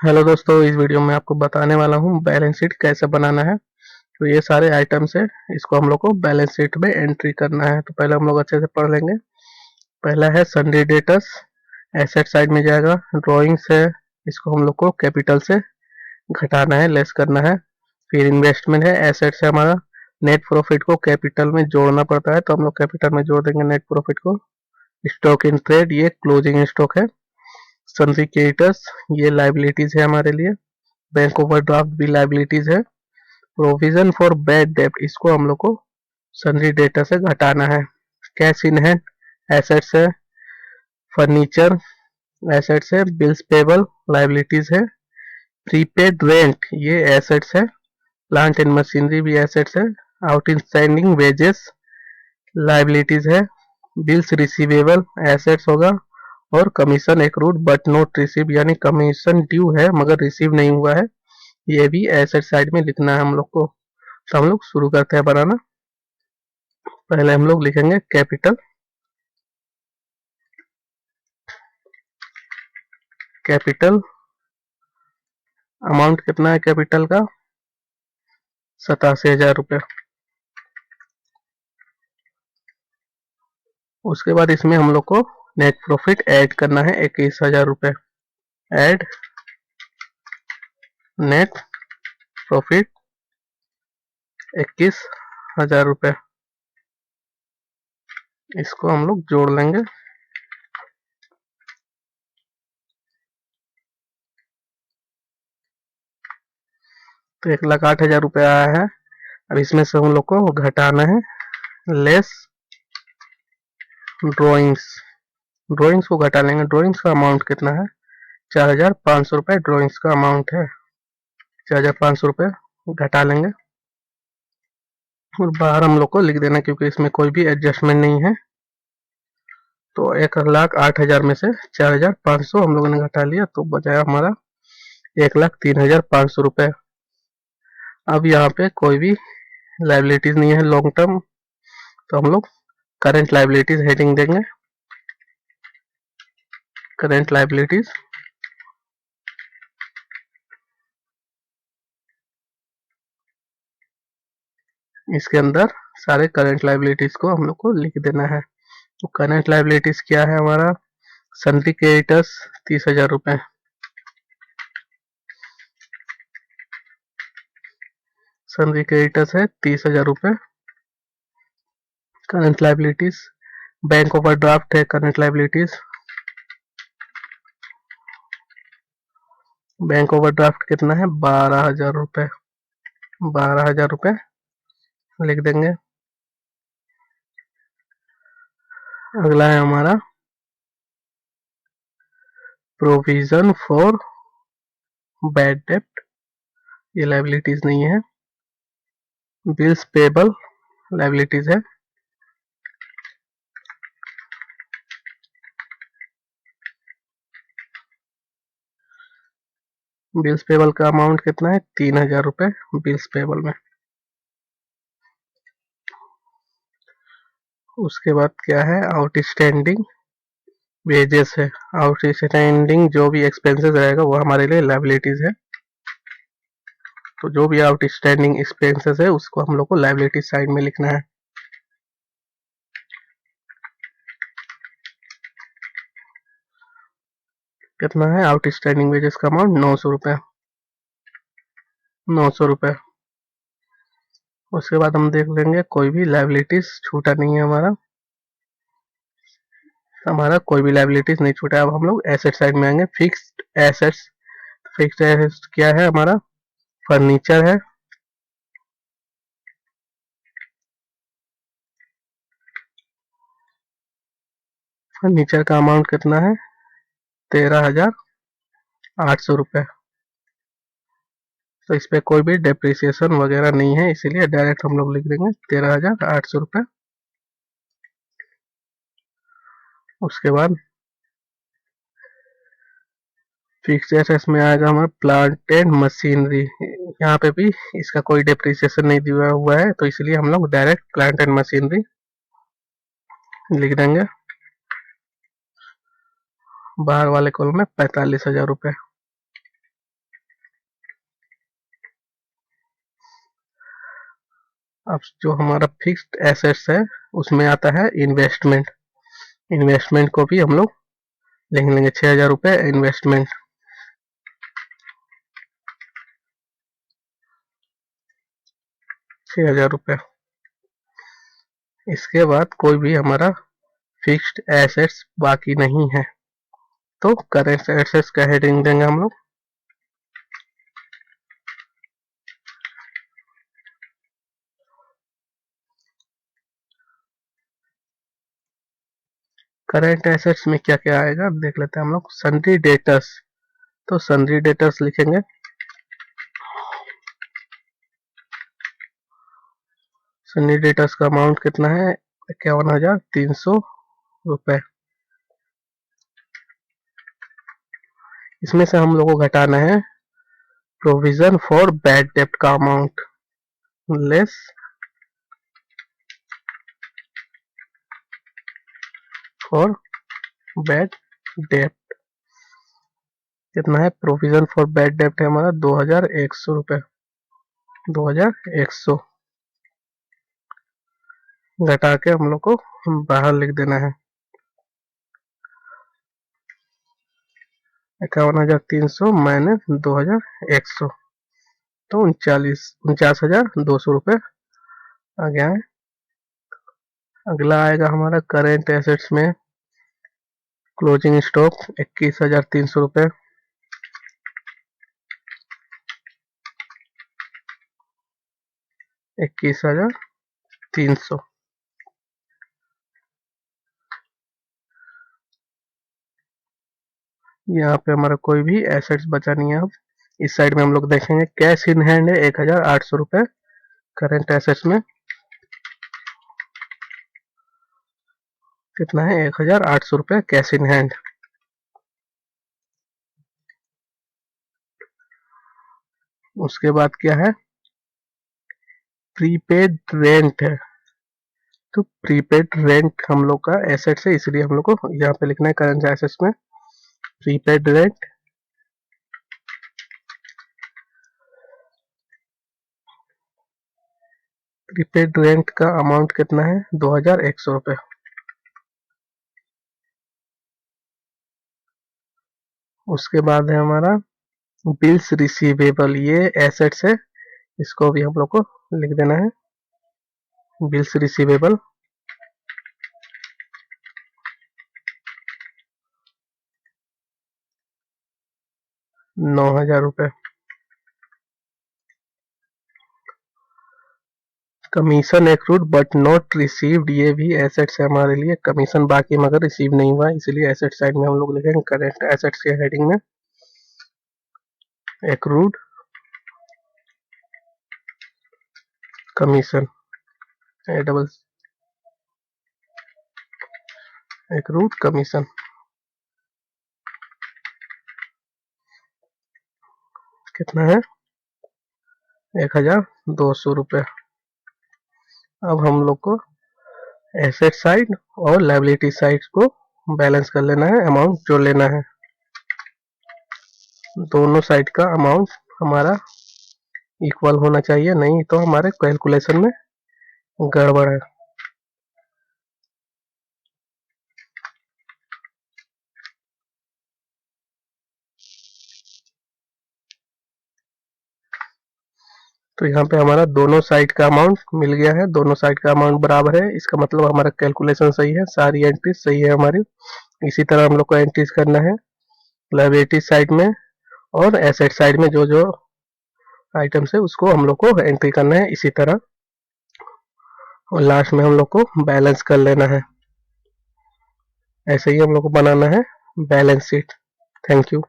Hello दोस्तों, इस video में आपको बताने वाला हूँ बैलेंस शीट कैसे बनाना है। तो ये सारे आइटम्स है, इसको हम लोग को बैलेंस शीट में एंट्री करना है। तो पहले हम लोग अच्छे से पढ़ लेंगे। पहला है सन्ड्री डेटर्स, एसेट साइड में जाएगा। ड्राइंग्स है, इसको हम लोग को कैपिटल से घटाना है, लेस करना है। फिर इन्वेस्टमेंट है, एसेट्स है हमारा। नेट प्रॉफिट को कैपिटल में जोड़ना पड़ता है, तो हम लोग कैपिटल में जोड़ देंगे नेट प्रॉफिट को। स्टॉक इन ट्रेड, ये क्लोजिंग स्टॉक है। सन्ड्री क्रेडिटर्स, ये लाइबिलिटीज है हमारे लिए। बैंक ओवरड्राफ्ट भी लाइबिलिटीज है। प्रोविजन फॉर बैड डेब्ट, इसको हम लोग को सन्ड्री डेटा से घटाना है। कैश इन हैंड, एसेट्स है। फर्नीचर एसेट्स है। बिल्स पेबल लाइबिलिटीज है। प्रीपेड रेंट, ये एसेट्स है। प्लांट एंड मशीनरी भी एसेट्स है। Out in standing wages liabilities है। बिल्स रिसीवेबल एसेट्स होगा। और commission accrued but not receive, यानी कमीशन ड्यू है मगर रिसीव नहीं हुआ है, ये भी एसेट साइड में लिखना है हम लोग को। तो हम लोग शुरू करते हैं बनाना। पहले हम लोग लिखेंगे कैपिटल। कैपिटल अमाउंट कितना है कैपिटल का? 87,000 रुपये। उसके बाद इसमें हम लोग को नेट प्रॉफिट ऐड करना है 21,000 रुपये। ऐड नेट प्रॉफिट 21,000 रुपये, इसको हम लोग जोड़ लेंगे। तो 1,08,000 रुपये आया है। अब इसमें से हम लोग को घटाना है लेस ड्रॉइंग्स। ड्रॉइंग्स को घटा लेंगे। ड्रॉइंग्स का अमाउंट कितना है? 4,500 रुपये ड्रॉइंग्स का अमाउंट है। 4,500 रुपये घटा लेंगे और बाहर हम लोग को लिख देना, क्योंकि इसमें कोई भी एडजस्टमेंट नहीं है। तो 1,08,000 में से 4,500 हम लोगों ने घटा लिया, तो बचाया हमारा 1,03,500 रुपये। अब यहाँ पे कोई भी लाइबिलिटीज नहीं है लॉन्ग टर्म, तो हम लोग करंट लाइबिलिटीज हेडिंग देंगे। करंट लाइबिलिटीज, इसके अंदर सारे करंट लाइबिलिटीज को हम लोग को लिख देना है। तो करंट लाइबिलिटीज क्या है हमारा? सन्ड्री क्रेडिटर्स 30,000 रुपये। सन्ड्री क्रेडिटर्स है 30,000 रुपये। करंट लाइबिलिटीज, बैंक ओवरड्राफ्ट है करंट लाइबिलिटीज। बैंक ओवरड्राफ्ट कितना है? 12,000 रुपये। 12,000 रुपये लिख देंगे। अगला है हमारा प्रोविजन फॉर बैड डेप्ट, ये लाइबिलिटीज नहीं है। बिल्स पेबल लाइबिलिटीज है। बिल्स पेबल का अमाउंट कितना है? 3,000 रुपये बिल्स पेबल में। उसके बाद क्या है? आउटस्टैंडिंग वेजेस है। आउटस्टैंडिंग जो भी एक्सपेंसेस रहेगा वो हमारे लिए लाइबिलिटीज है। तो जो भी आउटस्टैंडिंग एक्सपेंसेस है उसको हम लोग को लाइबिलिटी साइड में लिखना है। कितना है आउटस्टैंडिंग वेजेस का अमाउंट? 900 रुपये। 900 रुपये। उसके बाद हम देख लेंगे कोई भी लाइबिलिटीज छूटा नहीं है हमारा। हमारा कोई भी लाइबिलिटीज नहीं छूटा। अब हम लोग एसेट साइड में आएंगे। Fixed assets. फिक्स्ड एसेट्स क्या है हमारा? फर्नीचर है। फर्नीचर का अमाउंट कितना है? 13,800 रुपये। तो इस पे कोई भी डेप्रिसिएशन वगैरह नहीं है, इसीलिए डायरेक्ट हम लोग लिख देंगे 13,800 रुपये। उसके बाद फिक्स्ड एसेट्स में आएगा हमारा प्लांट एंड मशीनरी। यहाँ पे भी इसका कोई डेप्रिसिएशन नहीं दिया हुआ है, तो इसलिए हम लोग डायरेक्ट प्लांट एंड मशीनरी लिख देंगे। बाहर वाले कॉलम में 45,000 रुपये। अब जो हमारा फिक्स्ड एसेट्स है उसमें आता है इन्वेस्टमेंट। इन्वेस्टमेंट को भी हम लोग लिख लेंगे 6,000 रुपये इन्वेस्टमेंट। 6,000 रुपये। इसके बाद कोई भी हमारा फिक्स्ड एसेट्स बाकी नहीं है, तो करेंट एसेट्स का हेडिंग देंगे हम लोग। करेंट एसेट्स में क्या क्या आएगा देख लेते हैं हम लोग। सन्ड्री डेटर्स, तो सन्ड्री डेटर्स लिखेंगे। सन्ड्री डेटर्स का अमाउंट कितना है, 51,300 रुपये। इसमें से हम लोग को घटाना है प्रोविजन फॉर बैड डेप्ट का अमाउंट, लेस फॉर बैड डेप्ट। कितना है, प्रोविजन फॉर बैड डेप्ट है हमारा 2,100 रुपये। 2,100 घटा के हम लोग को बाहर लिख देना है 51,300 माइनस 2,100, तो 49,200 रुपये आ गया है। अगला आएगा हमारा करेंट एसेट्स में क्लोजिंग स्टॉक 21,300 रुपये। 21,300। यहाँ पे हमारा कोई भी एसेट्स बचा नहीं है। अब इस साइड में हम लोग देखेंगे कैश इन हैंड है 1,800 रुपये करेंट एसेट्स में। कितना है, 1,800 रुपये कैश इन हैंड। उसके बाद क्या है, प्रीपेड रेंट है, तो प्रीपेड रेंट हम लोग का एसेट्स है, इसलिए हम लोग को यहाँ पे लिखना है करंट एसेट्स में प्रीपेड रेंट। प्रीपेड रेंट का अमाउंट कितना है, 2,100 रुपये। उसके बाद है हमारा बिल्स रिसीवेबल, ये एसेट्स है, इसको भी हम लोग को लिख देना है बिल्स रिसीवेबल। 9,000 रुपये। Commission accrued but not received, ये भी एसेट्स है हमारे लिए, कमीशन बाकी मगर रिसीव नहीं हुआ, इसलिए एसेट साइड में हम लोग लिखेंगे करेंट एसेट्स के हेडिंग में accrued commission, double accrued commission. कितना है, 1,200 रुपये। अब हम लोग को एसेट साइड और लायबिलिटी साइड को बैलेंस कर लेना है, अमाउंट जोड़ लेना है। दोनों साइड का अमाउंट हमारा इक्वल होना चाहिए, नहीं तो हमारे कैलकुलेशन में गड़बड़ है। तो यहाँ पे हमारा दोनों साइड का अमाउंट मिल गया है, दोनों साइड का अमाउंट बराबर है, इसका मतलब हमारा कैलकुलेशन सही है, सारी एंट्रीज सही है हमारी। इसी तरह हम लोग को एंट्रीज करना है लायबिलिटी साइड में और एसेट साइड में, जो जो आइटम्स है उसको हम लोग को एंट्री करना है इसी तरह, और लास्ट में हम लोग को बैलेंस कर लेना है। ऐसे ही हम लोग को बनाना है बैलेंस शीट। Thank you.